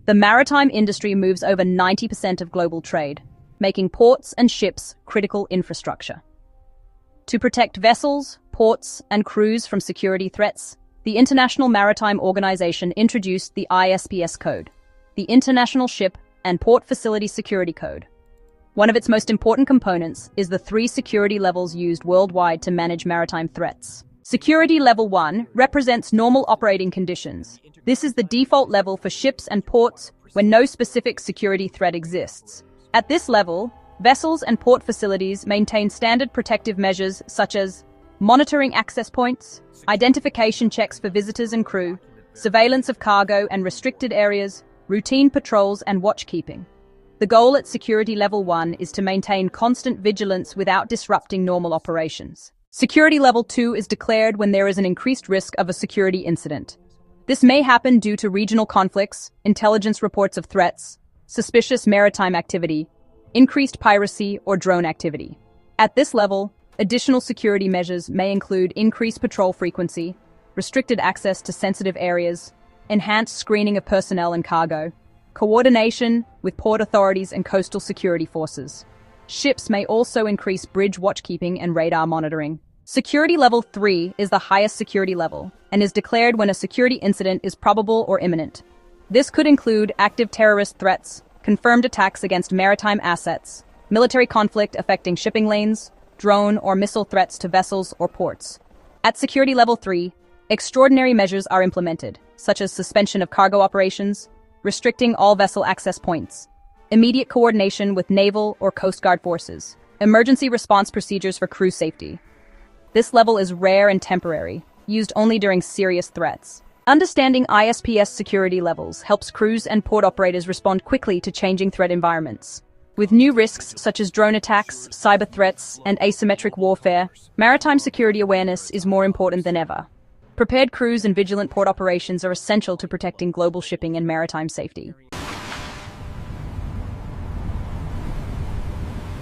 The maritime industry moves over 90% of global trade, making ports and ships critical infrastructure. To protect vessels, ports, and crews from security threats, the International Maritime Organization introduced the ISPS Code, the International Ship and Port Facility Security Code. One of its most important components is the 3 security levels used worldwide to manage maritime threats. Security Level 1 represents normal operating conditions. This is the default level for ships and ports when no specific security threat exists. At this level, vessels and port facilities maintain standard protective measures such as monitoring access points, identification checks for visitors and crew, surveillance of cargo and restricted areas, routine patrols and watchkeeping. The goal at Security Level 1 is to maintain constant vigilance without disrupting normal operations. Security Level 2 is declared when there is an increased risk of a security incident. This may happen due to regional conflicts, intelligence reports of threats, suspicious maritime activity, increased piracy, or drone activity. At this level, additional security measures may include increased patrol frequency, restricted access to sensitive areas, enhanced screening of personnel and cargo, coordination with port authorities and coastal security forces. Ships may also increase bridge watchkeeping and radar monitoring. Security Level 3 is the highest security level and is declared when a security incident is probable or imminent. This could include active terrorist threats, confirmed attacks against maritime assets, military conflict affecting shipping lanes, drone or missile threats to vessels or ports. At Security Level 3, extraordinary measures are implemented, such as suspension of cargo operations, restricting all vessel access points, immediate coordination with naval or Coast Guard forces, emergency response procedures for crew safety. This level is rare and temporary, used only during serious threats. Understanding ISPS security levels helps crews and port operators respond quickly to changing threat environments. With new risks such as drone attacks, cyber threats, and asymmetric warfare, maritime security awareness is more important than ever. Prepared crews and vigilant port operations are essential to protecting global shipping and maritime safety.